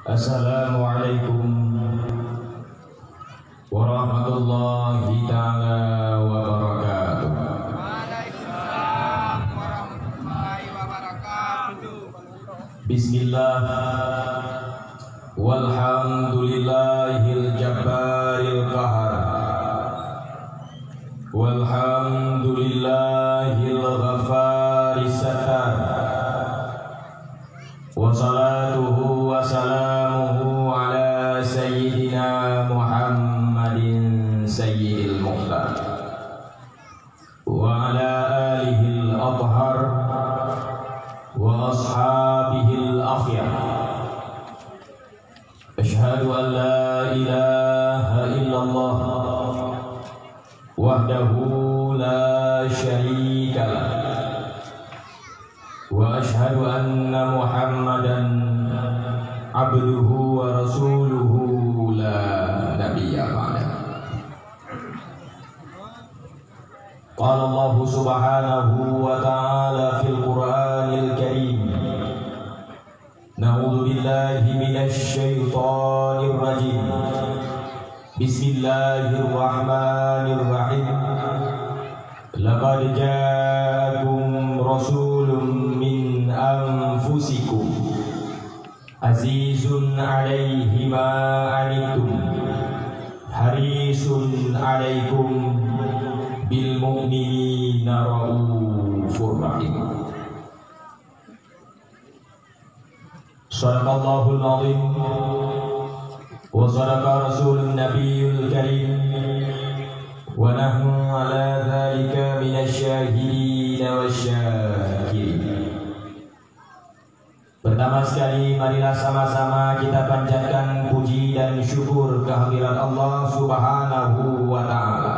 Assalamualaikum warahmatullahi ta'ala wabarakatuh. Waalaikumsalam warahmatullahi wabarakatuh. Bismillah walhamdulillahil jabbaril qahar walhamdulillahil ghafaris satar wa salatuhu wa salamuhu ala sayyidina Muhammadin sayyidil mukhtar wa ala alihil athhar wa ashabihil akhyar. Asyhadu an la ilaha illallah wahdahu la syarika lah wa asyhadu anna Muhammadan abduhu wa rasuluhu la nabiyya ba'dah. Qala Allah subhanahu wa ta'ala fil Qur'anil Karim, na'udzu billahi minasy syaithanir rajim. Bismillahirrahmanirrahim. Laqad ja'akum rasulun min anfusikum azizun 'alaihi ma 'anittum harisun 'alaikum bil mu'minina raufur rahim. Shadaqallahul 'azim wa shadaqa rasulun nabiyyul karim wa nahnu ala dzalika minasy syahidin wasyakirin. Pertama sekali marilah sama-sama kita panjatkan puji dan syukur kehadirat Allah Subhanahu wa taala.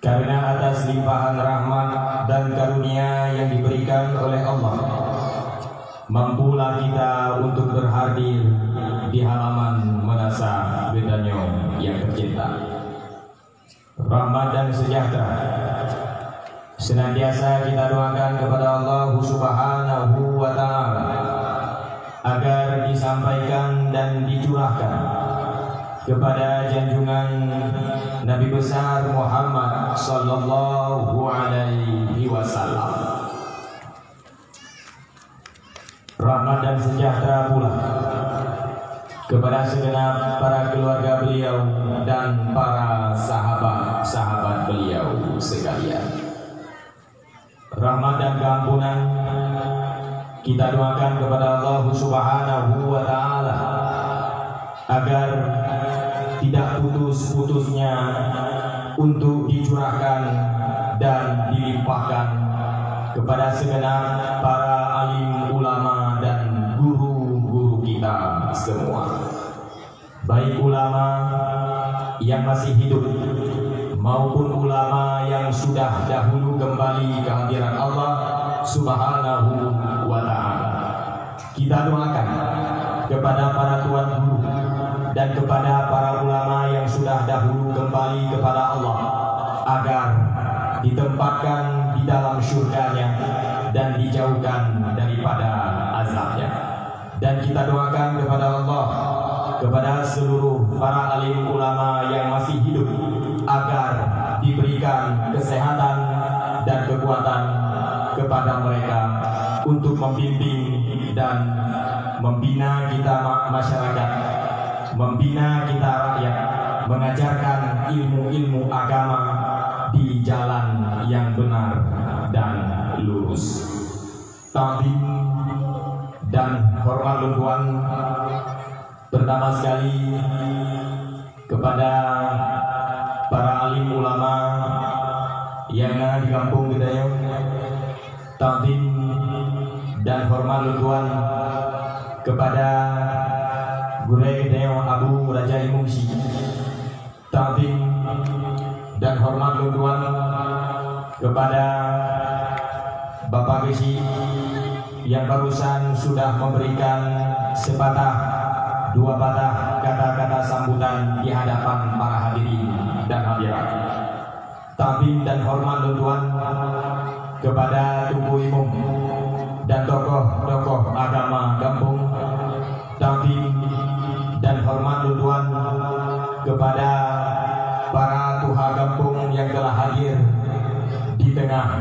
Karena atas limpahan rahmat dan karunia yang diberikan oleh Allah, mampulah kita untuk berhadir di halaman Menasa Bedanyo yang tercinta. Rahmat dan sejahtera senantiasa kita doakan kepada Allah Subhanahu wa ta'ala agar disampaikan dan dicurahkan kepada junjungan Nabi besar Muhammad sallallahu alaihi wasallam. Rahmat dan sejahtera pula kepada segenap para keluarga beliau dan para sahabat-sahabat beliau sekalian. Rahmat dan keampunan kita doakan kepada Allah Subhanahu wa ta'ala agar tidak putus-putusnya untuk dicurahkan dan dilimpahkan kepada segenap para alim ulama dan guru-guru kita semua, baik ulama yang masih hidup maupun ulama yang sudah dahulu kembali ke hadirat Allah Subhanahu wa ta'ala. Kita doakan kepada para tuan guru dan kepada para ulama yang sudah dahulu kembali kepada Allah agar ditempatkan di dalam syurganya dan dijauhkan daripada azabnya. Dan kita doakan kepada Allah, kepada seluruh para alim ulama yang masih hidup agar diberikan kesehatan dan kekuatan kepada mereka untuk membimbing dan membina kita masyarakat, membina kita rakyat, mengajarkan ilmu-ilmu agama di jalan yang benar dan lurus. Ta'zim dan hormat lutuan pertama sekali kepada para alim ulama yang ada di kampung kita ya. Ta'zim dan hormat lutuan kepada Gure Deo Abu Raja Imungsi. Ta'zim dan hormat lutuan kepada Bapak Gesi yang barusan sudah memberikan sepatah dua patah kata-kata sambutan di hadapan para hadirin dan hadirat. Ta'zim dan hormat lutuan kepada Tuku Imum dan tokoh-tokoh agama kampung. Ta'zim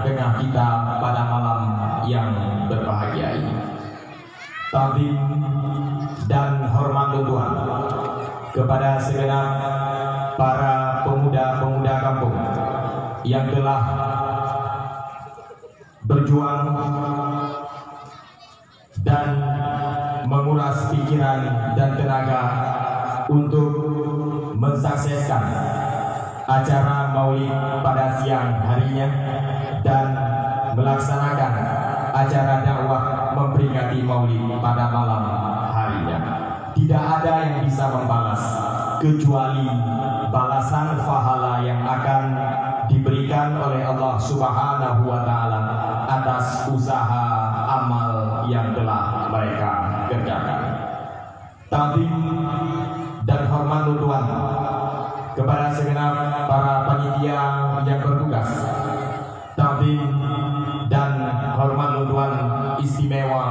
tengah-tengah kita pada malam yang berbahagia ini. Ta'zim dan hormat Tuhan kepada segenap para pemuda-pemuda kampung yang telah berjuang dan menguras pikiran dan tenaga untuk mensukseskan acara Maulid pada siang harinya dan melaksanakan acara dakwah memperingati Maulid pada malam harinya. Tidak ada yang bisa membalas kecuali balasan pahala yang akan diberikan oleh Allah Subhanahu wa Ta'ala atas usaha amal yang telah mereka kerjakan. Ta'zim dan hormat Tuhan kepada segenap para panitia yang bertugas. Ta'zim dan hormat Tuhan istimewa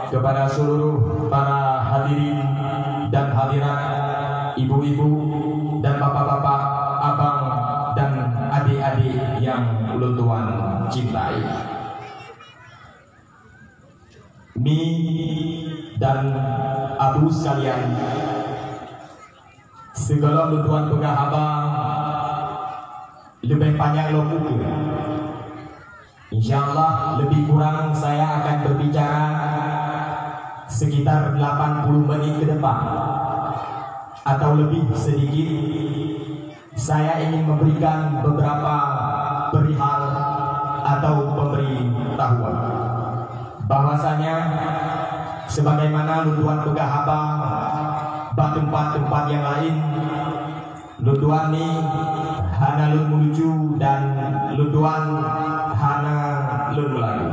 kepada seluruh para hadirin dan hadirat, ibu-ibu dan bapak-bapak, abang dan adik-adik yang Tuhan cintai. Mi dan abu sekalian, segala Tuhan pegah abang lebih panjang lo buku. Insyaallah lebih kurang saya akan berbicara sekitar 80 menit ke depan atau lebih sedikit. Saya ingin memberikan beberapa perihal atau pemberitahuan bahwasanya sebagaimana Tuhan pegah abang tempat-tempat yang lain, Tuhan ini hana lu menuju dan Tuhan hana lu lagu.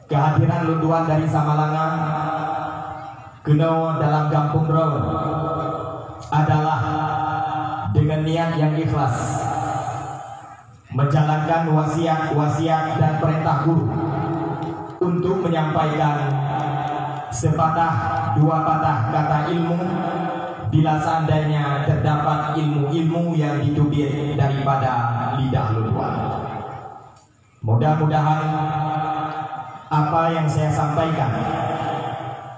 Kehadiran Tuhan dari Samalanga kena dalam kampung Ro adalah dengan niat yang ikhlas menjalankan wasiat dan perintah guru untuk menyampaikan sepatah dua patah kata ilmu bila seandainya terdapat ilmu-ilmu yang ditubir daripada lidah Tuhan. Mudah-mudahan apa yang saya sampaikan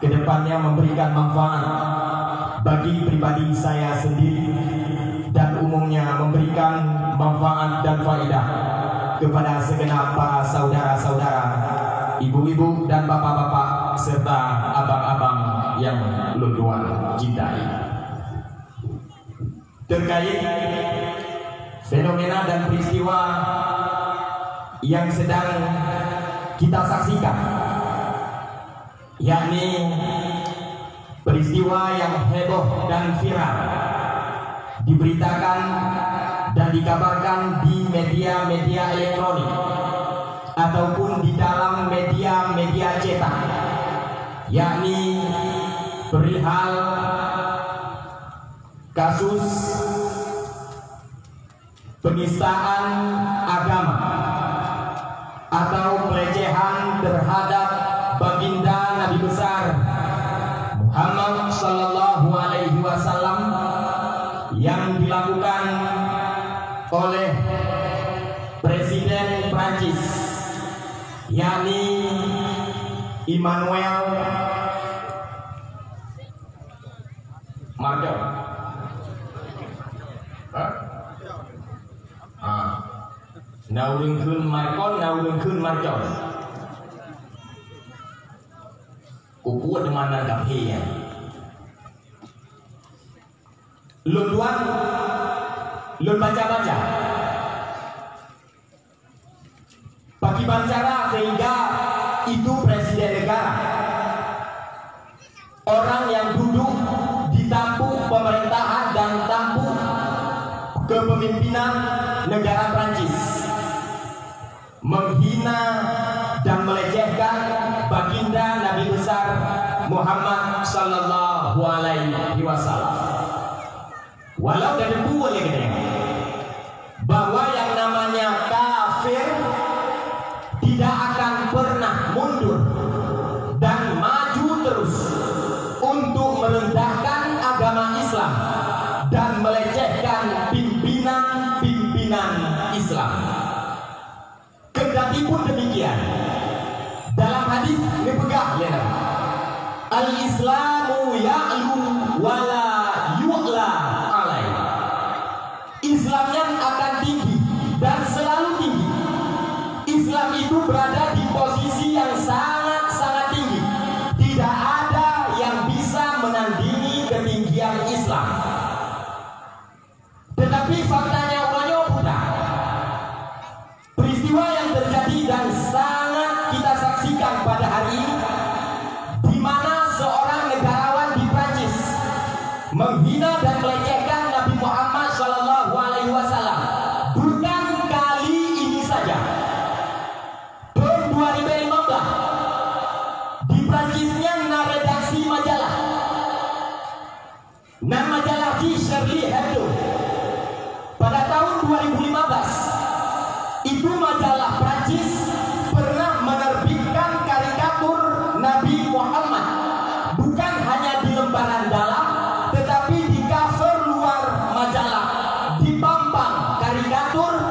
kedepannya memberikan manfaat bagi pribadi saya sendiri dan umumnya memberikan manfaat dan faedah kepada segenap para saudara-saudara, ibu-ibu dan bapak-bapak serta abang-abang yang Tuhan cintai. Terkait fenomena dan peristiwa yang sedang kita saksikan, yakni peristiwa yang heboh dan viral diberitakan dan dikabarkan di media-media elektronik ataupun di dalam media-media cetak, yakni perihal kasus penistaan agama atau pelecehan terhadap baginda Nabi besar Muhammad sallallahu alaihi wasallam yang dilakukan oleh Presiden Prancis, yakni Emmanuel Macron. Naulungkeun Macron, naulungkeun Macron. Kukuat di mana gapnya? Tuan, lu baca-baca. Bagi bicara sehingga itu presiden negara, orang yang duduk di tampuk pemerintahan dan tampuk kepemimpinan negara Prancis, menghina dan melecehkan baginda Nabi besar Muhammad sallallahu alaihi wasallam. Walau dari boleh gede bahwa yang namanya kafir tidak akan pernah mundur dan maju terus untuk merendahkan agama Islam dan melecehkan pimpinan-pimpinan Islam. ngepegah ya. Al-Islamu ya'lu wala yu'la alai. Islamnya akan tinggi dan selalu tinggi. Islam itu berada di posisi yang sangat-sangat tinggi. Tidak ada yang bisa menandingi ketinggian Islam. Tetapi faktanya bukan. Peristiwa yang terjadi dan sangat kita saksikan pada hari ini, di mana seorang negarawan di Prancis menghina dan melecehkan Nabi Muhammad SAW. Bukan kali ini saja. Tahun 2015 di Prancisnya redaksi majalah. Nama majalah di Charlie Hebdo. Pada tahun 2015 itu majalah Prancis pernah menerbitkan karikatur Nabi Muhammad, bukan hanya di lembaran dalam, tetapi di cover luar majalah dipampang karikatur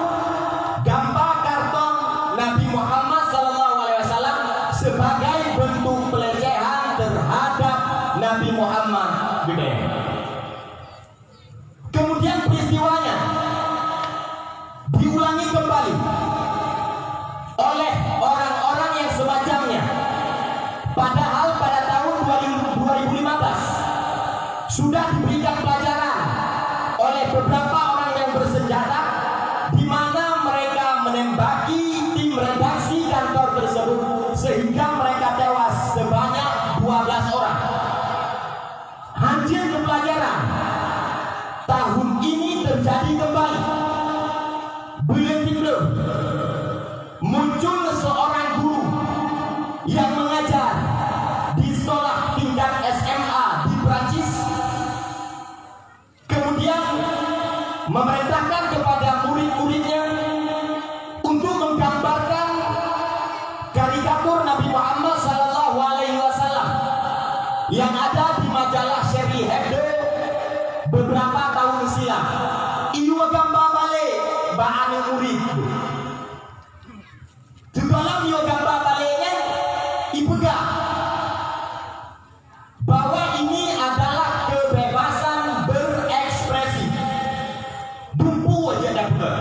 gambar karton Nabi Muhammad SAW sebagai bentuk pelecehan terhadap Nabi Muhammad. Kemudian peristiwanya diulangi kembali oleh orang-orang yang semacamnya. Padahal pada tahun 2015 sudah diberikan pelajaran oleh beberapa orang yang bersenjata, di mana mereka menembaki tim redaksi kantor tersebut sehingga mereka tewas sebanyak 12 orang. Hasil pelajaran tahun ini terjadi kembali. Belum muncul seorang guru yang mengajar di sekolah tingkat SMA di Prancis, kemudian memerintahkan kepada murid-muridnya untuk menggambarkan karikatur Nabi Muhammad SAW yang ada di majalah Charlie Hebdo beberapa tahun silam. Iwa gambar balik bahan murid. Di dalam iwa gambar baliknya ipegah bahwa ini adalah kebebasan berekspresi. Dumpu aja dapat.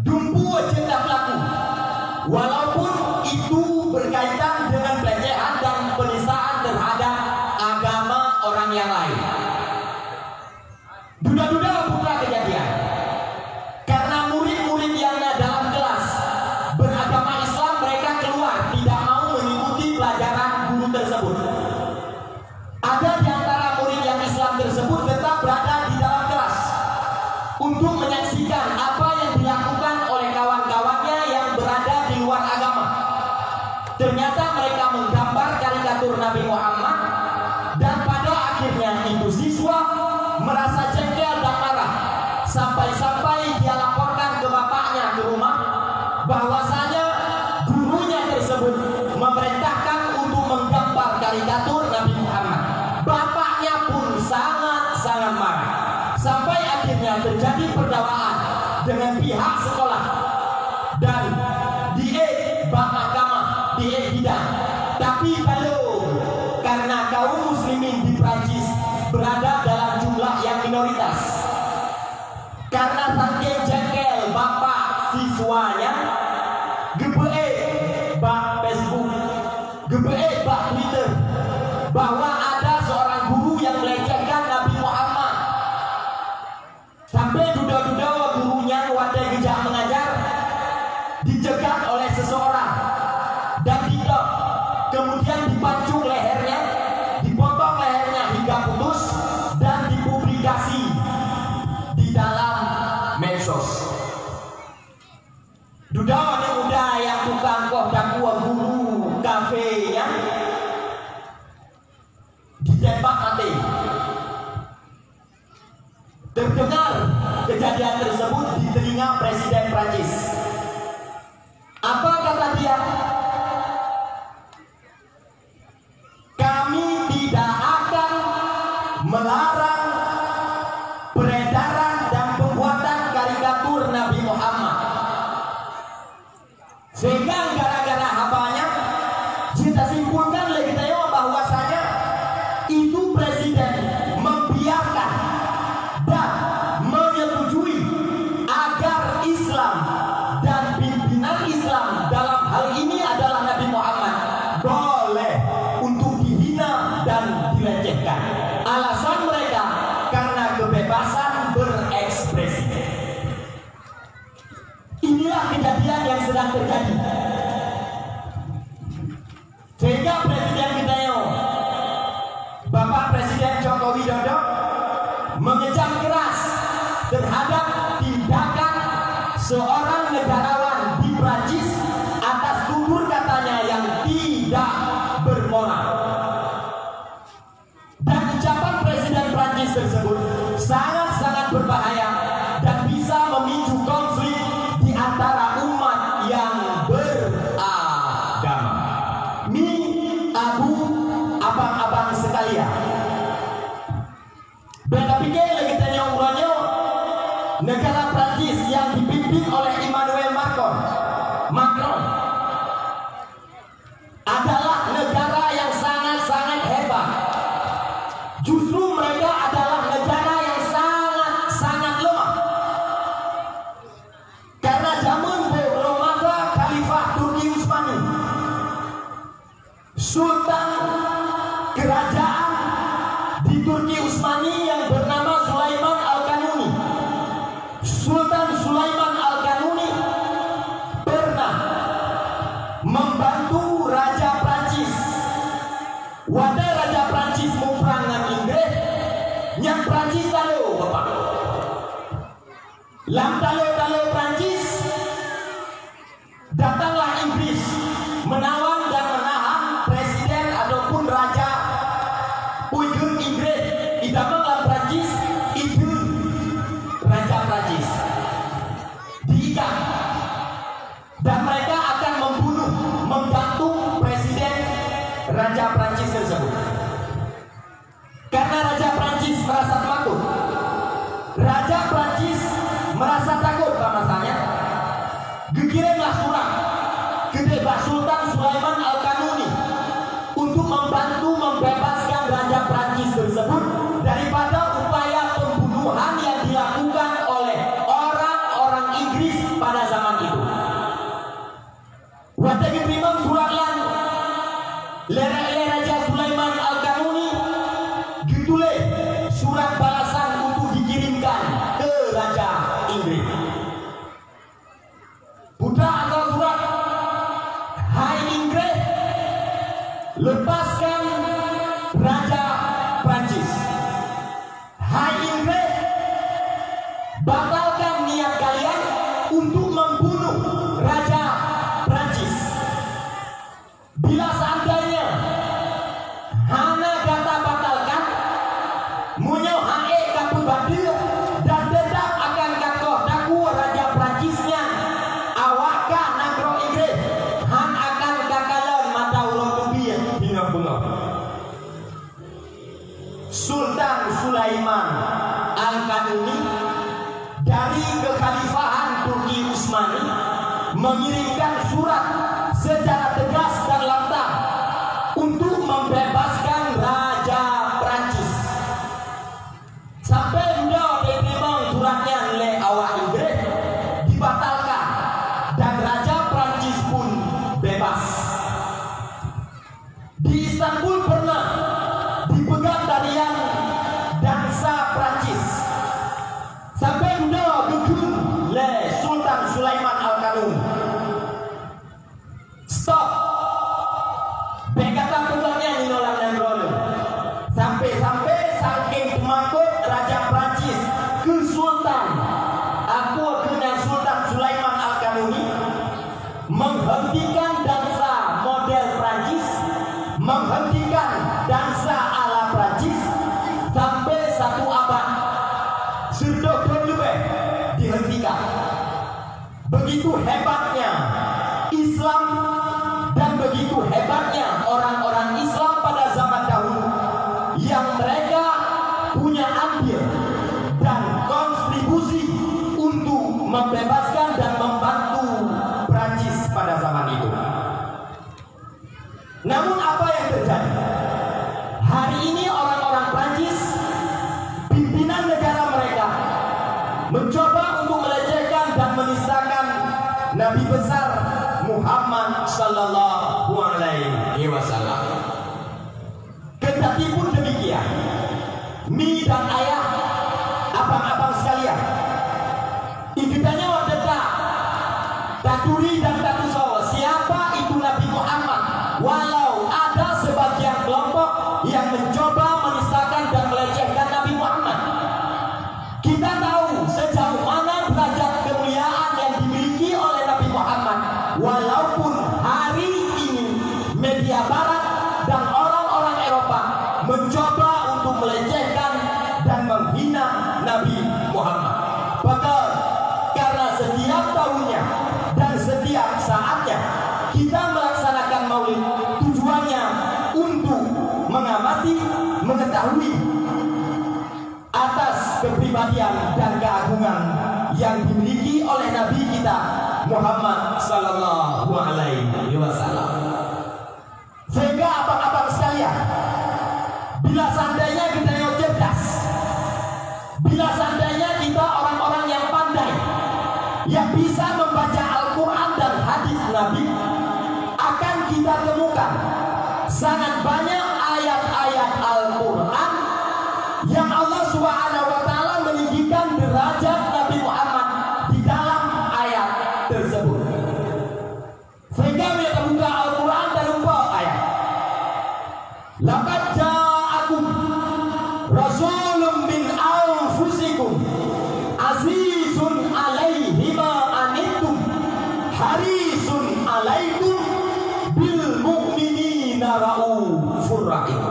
Dumpu aja tak laku. Walaupun itu berkaitan dengan pelecehan dan penistaan terhadap agama orang yang lain. Duda-duda putra kejadian. Karena murid-murid yang dalam kelas beragama Islam, mereka keluar tidak mau mengikuti pelajaran guru tersebut. Ada di antara murid yang Islam tersebut tetap berada di dalam kelas untuk menyaksikan apa yang dilakukan oleh kawan-kawannya yang berada di luar agama. Ternyata mereka menggambar karikatur Nabi Muhammad, dan pada akhirnya itu siswa merasa jengkel dan marah, sampai-sampai dia laporkan ke bapaknya ke rumah bahwasanya gurunya tersebut memerintahkan untuk menggambar karikatur Nabi Muhammad. Bapaknya pun sangat-sangat marah, sampai akhirnya terjadi perdakwaan dengan pihak sekolah dan mahkamah diedidang. Tapi kalau karena kaum muslimin di Prancis berada dalam jumlah yang minoritas, karena saking jengkel bapak siswanya, bak Facebook, bak Twitter, bahwa ada seorang guru yang melecehkan Nabi Muhammad, sampai duda-duda gurunya wadah gejak mengajar dicegat oleh seseorang dan didok, kemudian dipancung lehernya, dipotong lehernya hingga putus dan dipublikasi di dalam medsos. Duda muda yang tukang kok dakwah guru kafenya ditembak mati. Terdengar kejadian tersebut di telinga Presiden Prancis. Apa kata dia? berbahaya dan bisa memicu konflik di antara umat yang beragama. Abu, abang-abang sekalian, beda pikir lagi tanya umrohnya negara Prancis yang dipimpin oleh Emmanuel Macron adalah negara yang sangat-sangat hebat. Justru mereka adalah negara yang sangat-sangat lemah. Karena zaman belum ada Khalifah Turki Utsmani, Sultan kerajaan di Turki Utsmani yang bernama Sulaiman Al-Kanuni. Sultan Sulaiman Al-Kanuni pernah membantu Raja Prancis. Wadah Raja Prancis mau perang dengan Inggris, yang Prancis talo bapak. Lam talo Prancis, datanglah Inggris menawan dan menahan presiden ataupun raja Uyghur Inggris. Idamanglah Prancis itu Raja Prancis diikat dan mereka akan menggantung presiden Raja Prancis tersebut. Karena Raja Prancis merasa takut, Raja Prancis merasa takut bahasanya, dikirimlah surat ke Sultan Sulaiman Al-Kanuni untuk membantu membebaskan Raja Prancis tersebut daripada upaya pembunuhan yang dilakukan oleh orang-orang Inggris pada zaman itu. Waktu diterima surat Raja Sulaiman Al-Kanuni, ditulis surat balasan untuk dikirimkan ke Raja Inggris. Buddha atau surat, hai Inggris, lepaskan Raja Prancis. Hai Inggris, batalkan niat kalian untuk membunuh Raja Prancis. Bila seandainya hana kata batalkan, munyo hae kapu badir dan tetap akan kakoh daku Raja Prancisnya awaka nagro Inggris, han akan kakalan mata ulang tubi bingok-bingok. Sultan Sulaiman Al-Kanuni dari kekhalifahan Turki Utsmani mengirimkan surat secara tegas dan lantang untuk membebaskan Raja Prancis. Sampai sudah diterima suratnya oleh awak Inggris, dibatalkan dan Raja Prancis pun bebas. Di Istanbul pernah dipegang tarian dansa Prancis. Sampai sudah gegum oleh Sultan Sulaiman Al-Kanuni. Stop. Bekatan pegangnya ninolang dan role. Sampai saking pemakut Raja Prancis ke Sultan, aku dengan Sultan Sulaiman Al-Kanuni menghentikan dansa model Prancis, menghentikan dansa ala Prancis sampai 1 abad. Sudah lebih dihentikan. Begitu hebatnya Islam dan begitu hebatnya orang-orang Islam pada zaman dahulu yang mereka punya andil dan kontribusi untuk membebaskan dan membantu Prancis pada zaman itu. Namun apa yang terjadi? Hari ini orang-orang Prancis, pimpinan negara mereka, mencoba untuk melecehkan dan menistakan Nabi besar Muhammad Sallallahu Alaihi Wasallam. Kendati pun demikian, mi dan ayah, abang-abang sekalian, ikutanya wadata, taturi dan tatusawa, siapa itu Nabi Muhammad? Walau ada sebagian kelompok yang mencoba menistakan dan melecehkan Nabi Muhammad, kita tahu sejauh mana derajat kemuliaan yang dimiliki oleh Nabi Muhammad. Walaupun hari ini media barat dan orang-orang Eropa mencoba untuk melecehkan dan menghina Nabi Muhammad. mendahului atas kepribadian dan keagungan yang dimiliki oleh Nabi kita Muhammad sallallahu alaihi wasallam. Sehingga abang-abang sekalian, bila seandainya kita yang cerdas, bila seandainya kita orang-orang yang pandai, yang bisa membaca Al-Quran dan hadis Nabi, akan kita temukan sangat banyak ayat-ayat Al-Quran yang Allah Subhanahu wa Ta'ala meninggikan derajat Nabi Muhammad di dalam ayat tersebut. Sehingga kita buka Al-Quran dan lupa ayat. Laqad ja'akum rasulun min anfusikum azizun alaihi ma anittum harisun alaikum bil mu'minina raufur rahim.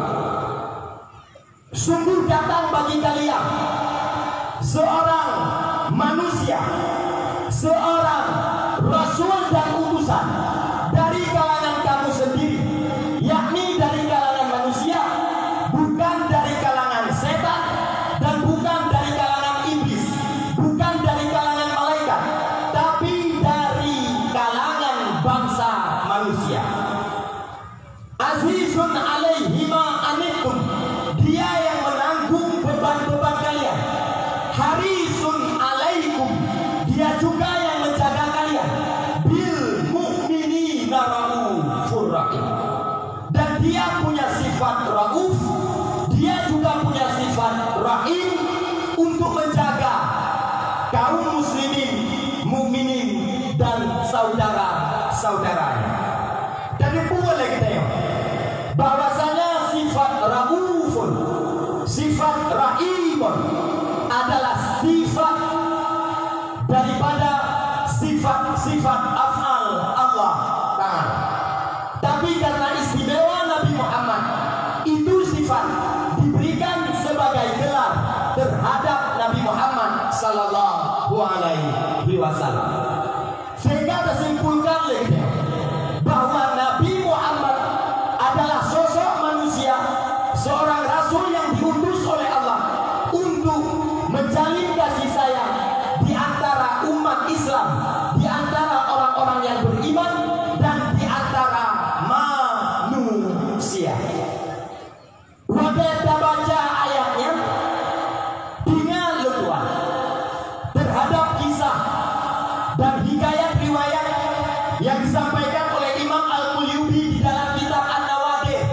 Sungguh datang bagi kalian seorang manusia, seorang rasul dan utusan dari kalangan kamu sendiri, yakni dari kalangan manusia, bukan dari kalangan setan dan bukan dari kalangan iblis, bukan dari kalangan malaikat, tapi dari kalangan bangsa manusia. Azizun alaihi ma anittum, dia yang menanggung beban-beban kalian. Harisun alaikum, dia juga yang menjaga kalian. Bil mu'minina raufur rahim, dan dia punya sifat rauf, dia juga punya sifat rahim untuk menjaga kaum muslimin, mukminin dan saudara-saudaranya. Dan itu boleh kita ya, bahwasanya sifat raufun, sifat rahimun adalah sifat daripada sifat-sifat af'al Allah Ta'ala. Tapi karena istimewa Nabi Muhammad, itu sifat diberikan sebagai gelar terhadap Nabi Muhammad sallallahu alaihi wasallam. Sehingga tersimpulkan lagi bahwa Nabi Muhammad adalah sosok manusia, seorang rasul yang diutus oleh Allah untuk menjalin kasih sayang di antara umat Islam, di antara orang-orang yang beriman dan di antara manusia. Wadah kita baca ayatnya dengan leluhur terhadap kisah dan hikayat riwayat yang disampaikan oleh Imam Al-Qurtubi di dalam kitab An-Nawadir.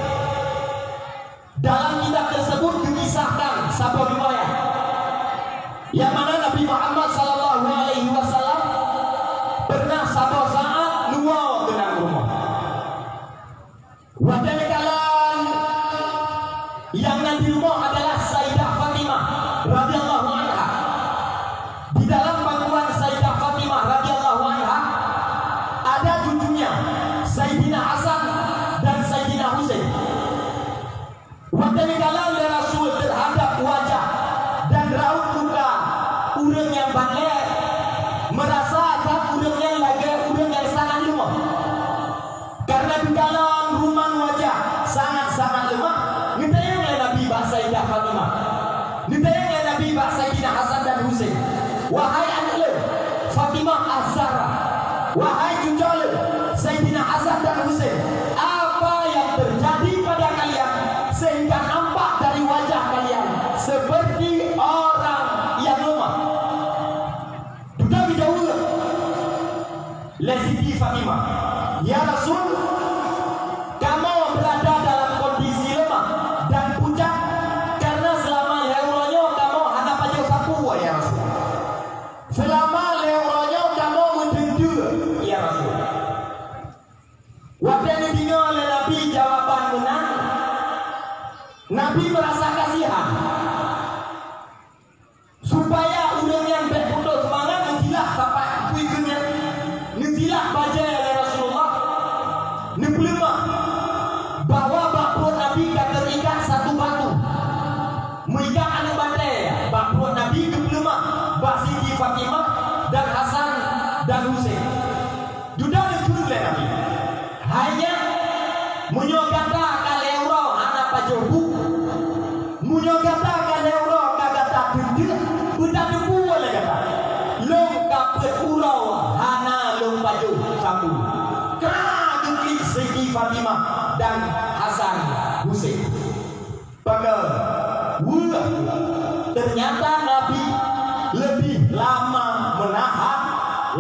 Dalam kitab tersebut dikisahkan sebuah riwayat yang mana Nabi Muhammad sallallahu alaihi wasallam pernah satu saat nuwa dengan rumah. Wadah kalan yang nanti rumah adalah Sayyidah Fatimah radhiyallahu anha. Di dalam pangkuan Sayyidah Fatimah radhiyallahu anha ada cucunya Sayyidina Hasan dan Sayyidina Husain. Wadah kalan Rasul terhadap wajah dan raut muka urang yang bangga, merasa akan urang yang lagi urang yang sangat lemah. Karena di dalam rumah wajah sangat-sangat lemah, ngetayang oleh Nabi bahasa Sayyidah Fatimah, ngetayang oleh Nabi bahasa Sayyidina Hasan dan Husain. Wahai anak le Fatimah Az-Zahra, wahai cucu le Sayyidina Hasan dan Husain, apa yang terjadi pada kalian sehingga nampak dari wajah kalian seperti orang yang lemah? Duda bidahulu le Siti Fatimah, ya Rasul, kamu berada dalam kondisi lemah dan pucat karena selama leuronyo kamu hadap aja sapu ya Rasul. Selama leuronyo kamu mendendu ya Rasul. Waktu yang dibina oleh Nabi jawaban menang, Nabi merasa kasihan supaya urang yang berputus semangat ngejilah sampai puikunya, ngejilah baja oleh Rasulullah, neblemah bahwa bakpun Nabi gak terikat satu batu, mengikat anak badai. Bakpun Nabi neblemah basi di Fatimah dan Hasan dan Husain. Duda dulu oleh Nabi hanya menyokata kaleuro anak pajobu Fatimah dan Hasan Husain. Maka ternyata Nabi lebih lama menahan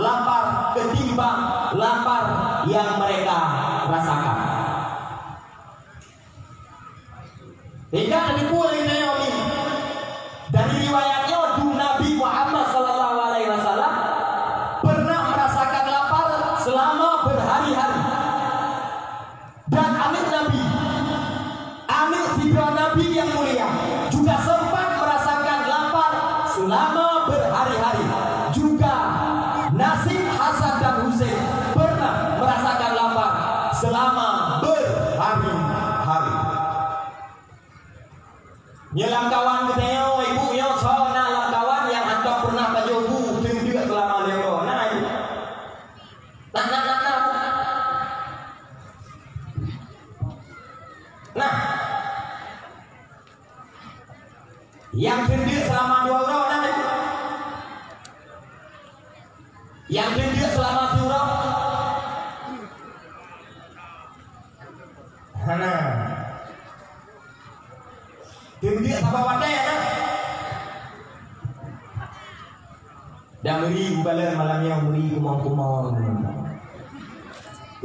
lapar ketimbang lapar yang mereka rasakan. Hingga Nabi Pulang Naomi dari riwayatnya Nabi Muhammad SAW pernah merasakan lapar selama berhari-hari. Dan amin fitrah Nabi yang mulia juga sempat merasakan lapar selama berhari-hari. Juga nasib Hasan dan Husain pernah merasakan lapar selama berhari-hari. Nyelam kawan keteo ibu yo so nalam kawan yang hantar pernah bajobu juga selama leo. Nah itu. Nah. Yang gendut selama 2 orang nah itu. Yang gendut selama 2 orang. Nah. Gendut apa wadah ya nah? Dan beri balan malamnya beri kumang-kumang.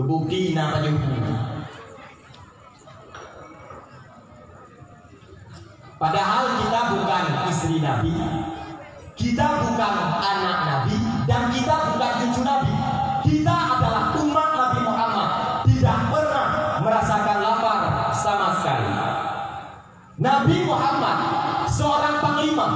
Kebukti nak jumpa. Padahal kita bukan istri Nabi, kita bukan anak Nabi, dan kita bukan cucu Nabi. Kita adalah umat Nabi Muhammad, tidak pernah merasakan lapar sama sekali. Nabi Muhammad seorang panglima,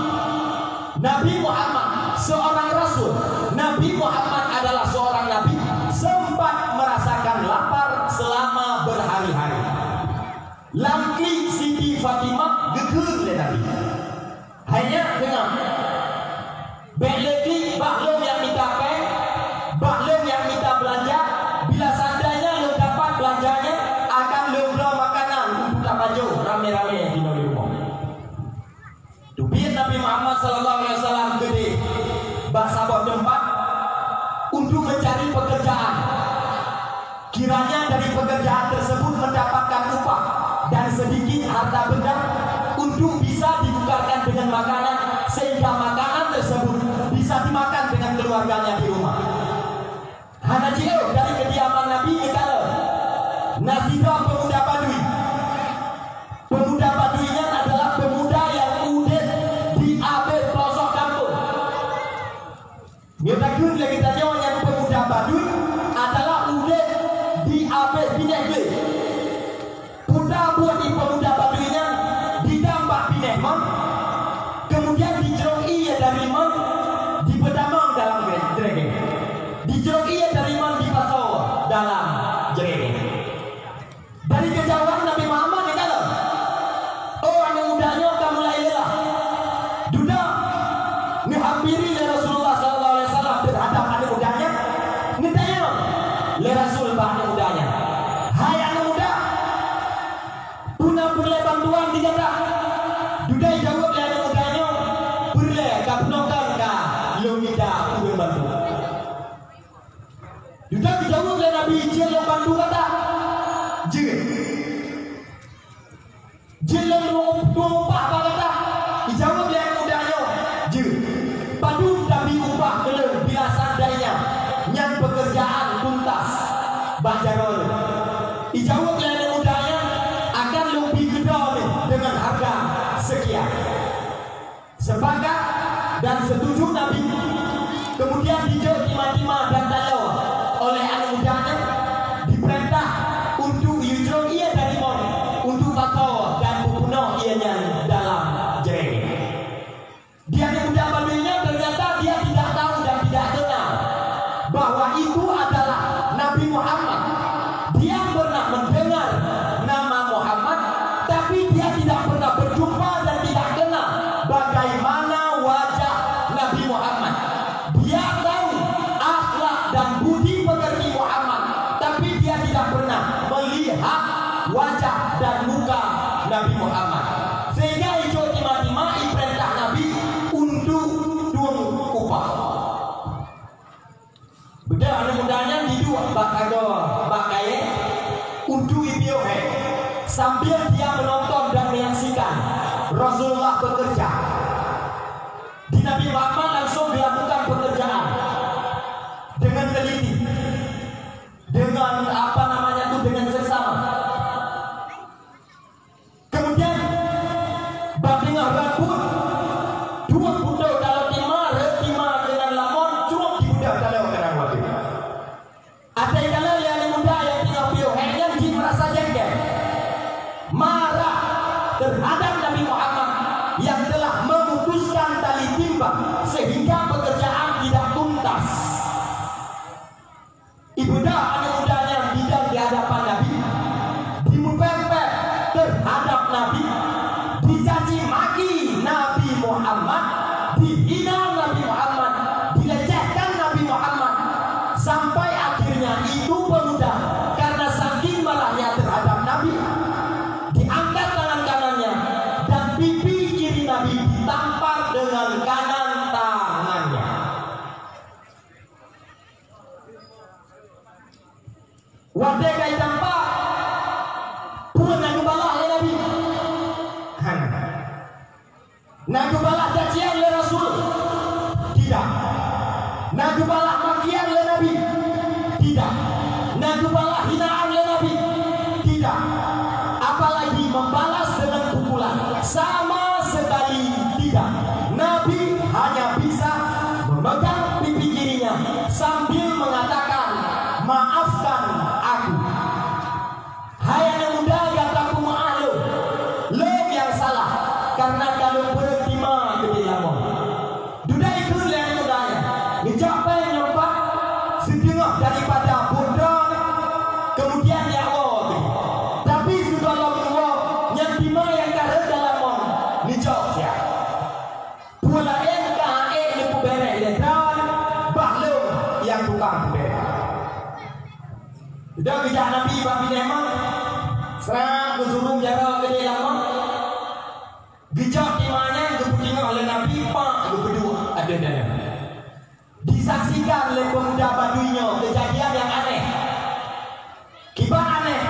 Nabi Muhammad seorang rasul, Nabi Muhammad adalah seorang nabi, sempat merasakan lapar selama berhari-hari. Langkli Siti Fatimah geger oleh Nabi. Hanya dengan belekli baklum yang minta peng, baklum yang minta belanja. Bila seandainya lo dapat belanjanya, akan lo beli makanan untuk tak baju rame-rame di rumah. Dubiat Nabi Muhammad SAW gede bahasa tempat untuk mencari pekerjaan. Kiranya dari pekerjaan tersebut mendapatkan upah dan sedikit harta benda untuk bisa ditukarkan dengan makanan, sehingga makanan tersebut bisa dimakan dengan keluarganya di rumah. Hanajio dari kediaman Nabi Nekala Nazidah pemuda Badui. Pemuda Baduinya adalah pemuda yang udah di akhir pelosok kampung. Nyatakan lagi tanya yang pemuda Badui adalah udah di akhir binegli. Buat di pemuda Baduinya ditambah binehman, kemudian dijeruk iya dari man di pedamang dalam jerege, dijeruk iya dari man di pasau dalam jerege. Dari kejauhan Nabi Muhammad ya kalau orang yang mudanya kamu lahirlah duda menghampiri Rasulullah SAW terhadap anak mudanya, ngitanya le Rasul bah anak mudanya, hai anak muda boleh bantuan diganda. Dudai jawab le anak mudanya, boleh kapnokan ka lo minta udah bantu. Dudai dijawab le Nabi Ijil lo bantu kata jil lo upah apa kata dijawab le anak mudanya jil padu Nabi upah kelem bila seandainya yang pekerjaan tuntas bajaron dijawab le anak mudanya akan lebih gede dengan harga sekian. Sepakat dan setuju Nabi. Kemudian dijauh timah-timah dan talau oleh anak mudanya, diperintah untuk yujro ia dari mon untuk bakau dan bunuh ianya dalam jereng. Dia anak muda Baduinya ternyata dia tidak tahu dan tidak kenal bahwa itu adalah Nabi Muhammad. Dia pernah mendengar nama Muhammad, tapi dia tidak pernah berjumpa dan tidak kenal bagaimana wajah Nabi Muhammad. Dia tahu Udu ibiohe, sambil dia menonton dan menyaksikan Rasulullah bekerja. Di Nabi Muhammad langsung dilakukan pekerjaan dengan teliti, dengan dengan seksama. Kemudian bandingah rambut dua budak kalau timah dengan lamon cukup di budak kalau kena waktu. Ada yang yang muda yang tinggal piohenya di merasa jengkel, marah terhadap Nabi Muhammad yang telah memutuskan tali timbang sehingga pekerjaan tidak tuntas. Ibunda anak mudanya bidang di hadapan Nabi, dimupempet terhadap Nabi, dicaci maki Nabi Muhammad, dihina Nabi Muhammad, dilecehkan Nabi Muhammad, sampai akhirnya itu pemuda karena saking marahnya terhadap Nabi diangkat tangan kanannya dan pipi kiri Nabi ditampar dengan kanan tangannya. Wadai kai tampak puan nak balah le Nabi. Nak balah cacian le Rasul. Tidak. Nak balah makian le Nabi. Tidak. Nak balah hinaan le Nabi. Tidak. Apalagi membalas dengan pukulan. Sama sekali tidak. Nabi hanya bisa memegang pipi kirinya sambil mengatakan, maafkan aku. Hai anak muda yang kamu malu, lo yang salah karena kalau bertima gede lama. Duda itu yang mudanya, mencapai nyompak setengah daripada bodoh, kemudian ya Allah. Tapi sudah Allah yang tima yang kare dalam mon, nijau ya. Pula NKE lepu bere letran, bahlum yang tukang bere. Sudah bijak Nabi babi neman, serang kesuruh jarak gede lama. Bijak dimana keputingan oleh Nabi pak berdua ada dalam. Disaksikan oleh pemuda baduinya kejadian yang aneh. Kibat aneh.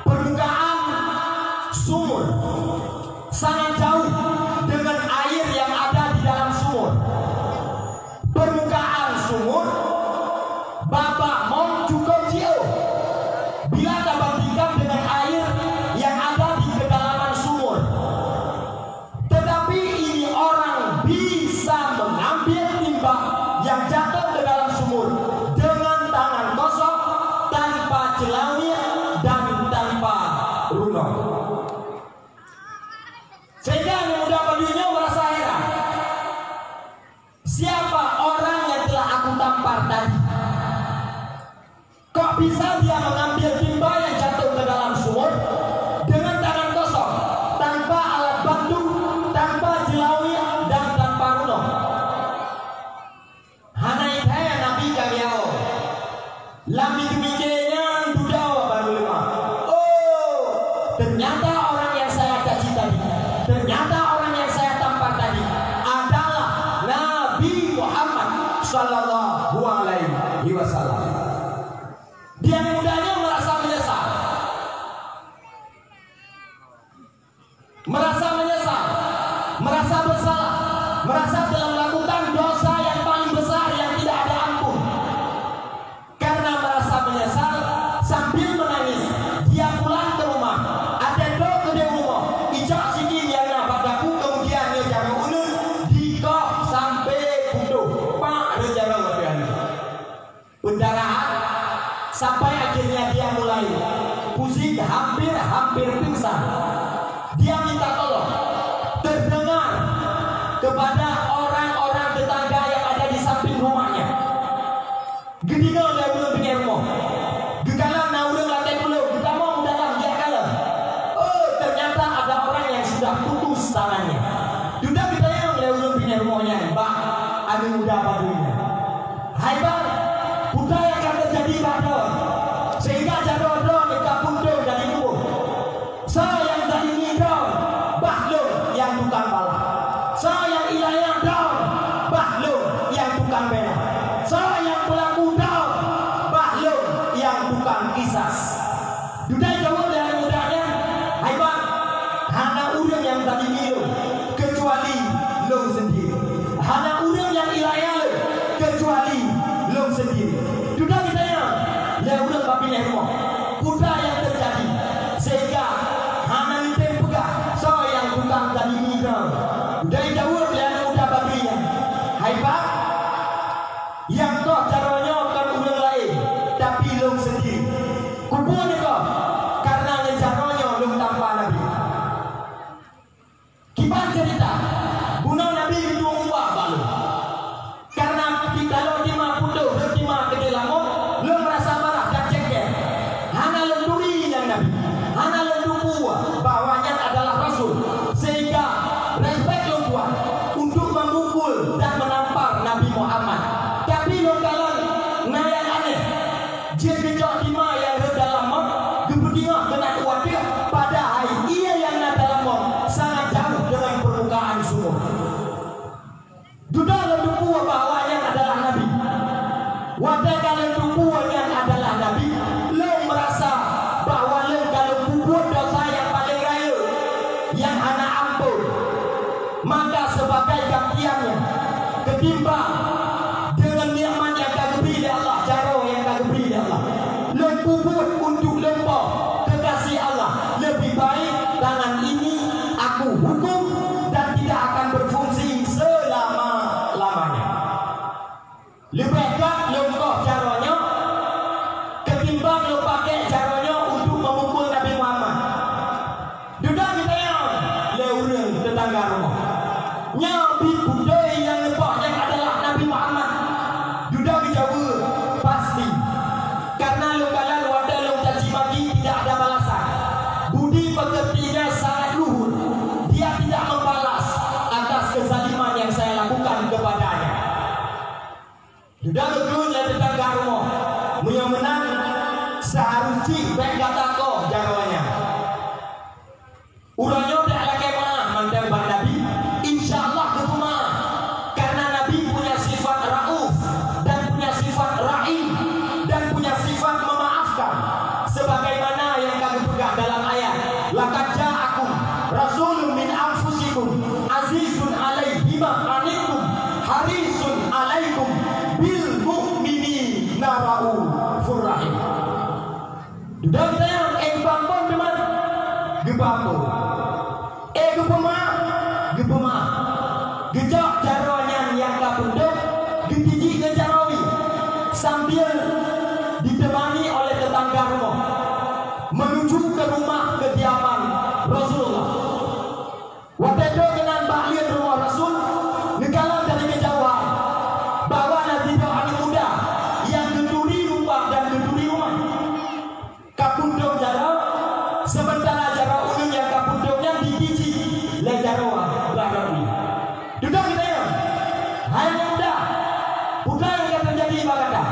Permukaan sumur sangat jauh dengan air yang ada di dalam sumur. Permukaan sumur babak mon cukup jauh bila dibandingkan dengan air yang ada di kedalaman sumur. Tetapi ini orang bisa mengambil timba yang jatuh ke dalam sumur dengan tangan kosong, tanpa celawir dan tanpa runong. Sehingga pemuda baduinya merasa heran, siapa orang yang telah aku tampar tadi? Kok bisa dia mengambil timba yang jatuh ke dalam sumur dengan tangan kosong, tanpa alat bantu, tanpa jelawi dan tanpa runong? Hana itaya Nabi kaliau lami demikiannya duda baru lima. Oh, ternyata orang yang saya caci tadi, ternyata orang yang saya tampar tadi adalah Nabi Muhammad Sallallahu Alaihi Wasallam. Dia mudanya merasa menyesal, merasa bersalah, merasa telah melakukan dosa yang paling besar yang tidak ada ampun. Karena merasa menyesal, sambil menangis dia pulang ke rumah. Ada do ke dia rumah, ijak sikin yang padaku, kemudian dia jaga ulun dikok sampai butuh pak dia jaga wabian pendarahan. Sampai akhirnya dia mulai pusing, hampir pingsan. Dia minta tolong. Terdengar kepada orang-orang tetangga yang ada di samping rumahnya. Gedinga dia belum pikir mau. Gekalan na udah lantai belum. Kita mau dalam dia kalah. Oh, ternyata ada orang yang sudah putus tangannya. Sudah kita yang dia belum pikir rumahnya. Mbak, ada muda baduinya. Hai bang, budaya akan terjadi pada sehingga jadwal kita puntung dari tubuh. Saya yang tadi ngidau, bahlum yang tukang bala. Saya yang ilayah daun, bahlum yang tukang bela. Saya yang pelaku daun, bahlum yang tukang kisas. tua bahwanya adalah rasul, sehingga respect lo buat untuk memukul dan menampar Nabi Muhammad. Tapi lo kalau yang aneh, dia gejok lima yang dalam mom, gebedingah dengan wadah, padahal ia yang dalam mom sangat jauh dengan permukaan sumur. Sudah lo tua bahwanya adalah Nabi. Wadah kalau tubuhnya adalah Nabi, lo merasa bahwa lo kalau kubur dosa yang paling raya, yang anak ampun, maka sebagai gantiannya ketimbang dengan nikmat yang kau beri Allah, cara yang kau beri Allah, lo kubur untuk lempar kekasih Allah, lebih baik tangan ini aku hukum dan tidak akan berfungsi selama-lamanya. Lebih baik lo kok caranya ketimbang lo pakai caranya untuk memukul Nabi Muhammad. Duda kita yang leureng tetangga rumah nyabi budaya yang lepasnya adalah Nabi Muhammad. Duda dijawab pasti karena lo kalau wadah lo caci maki tidak ada balasan. Budi pekertinya sangat luhur, dia tidak membalas atas kezaliman yang saya lakukan kepadanya. Sudah betul ya tetangga rumah yang menang seharusnya baik kata kau jawabannya. Urangnya tak ada kemana mantan bang Nabi, insyaallah kemana karena Nabi punya sifat rauf dan punya sifat rahim dan punya sifat memaafkan, sebagaimana yang kami pegang dalam ayat laqad ja'akum rasulun min anfusikum azizun alaihi ma anittum harisun alaikum bil mu'minina raufur rahim. Sudah saya bampon teman gebampon gepema gejak caranya yang kapunduk getiji ngejarawi sambil ditemani oleh tetangga rumah menuju ke rumah kediaman Rasulullah. Watedo dengan bahlil rumah Rasul negala dari kejauhan bahwa nanti anak muda yang geduri rumah dan geduri rumah kapunduk jarak sementara jarak ulun yang kapunduknya ditiji le jarawa belakang. Sudah kita ya hanya muda bukan yang terjadi bagada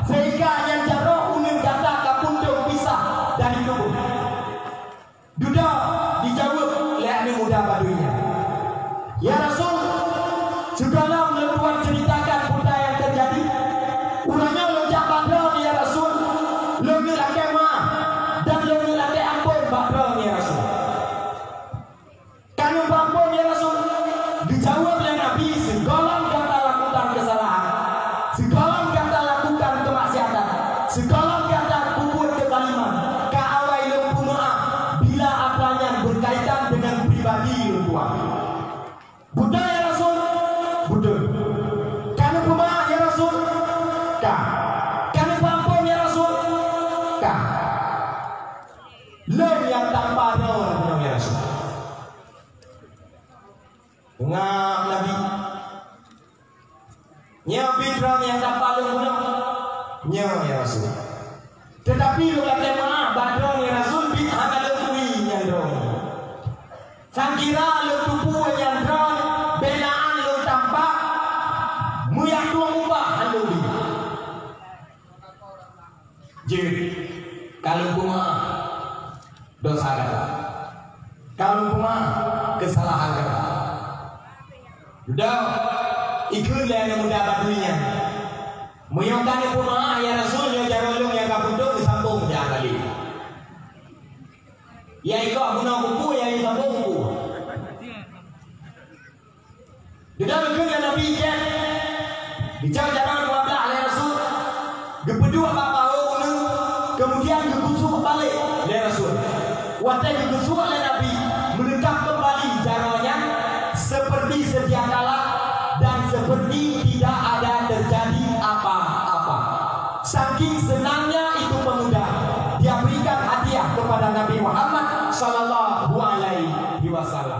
sehingga yang jarak ulun kata kapunduk pisah dari tubuh. Duda dijawab oleh anak muda badunya, ya Rasul, sudahlah melakukan ceritakan benda yang terjadi. Urangnya lonjak badrong ya Rasul, lo ngelake mah dan lo ngelake ampun badrong ya Rasul. Kanu ampun ya Rasul, dijawab oleh Nabi, segala kata lakukan kesalahan, segala kata lakukan kemaksiatan, segala kata kubur kezaliman, kaawai lo maaf bila apanya berkaitan dengan pribadi lo tua. Buddha ya Rasul, Buddha. Kanu pemaaf ya Rasul, kah. Kanu ampun ya Rasul, kah. Lo yang tanpa ada ya Rasul. Ngam Nabi nyabi drone yang tanpa lo nyawa ya Rasul. Tetapi lo kata maaf badrong ya Rasul bin hana lo kui yang drone. Sangkira lo tubuh yang drone benaan lo tampak muyak dua ubah halo di. Jadi kalau cuma dosa kata, kalau cuma kesalahan kata. Sudah ikut yang muda badunya. Muyongkan cuma ya Rasul ya jarolong yang kapunduk disambung jangan kali. Ya ikut guna buku yang disambung buku. Sudah ikut yang Nabi kan. Bicara jangan wablah oleh Rasul. Gepedu apa-apa ulun kemudian gegusuk balik oleh Rasul. Waktu gegusuk oleh Nabi mendekat kembali caranya seperti sedia kala dan seperti tidak ada terjadi apa-apa. Saking senangnya itu pemuda, dia berikan hadiah kepada Nabi Muhammad sallallahu alaihi wasallam.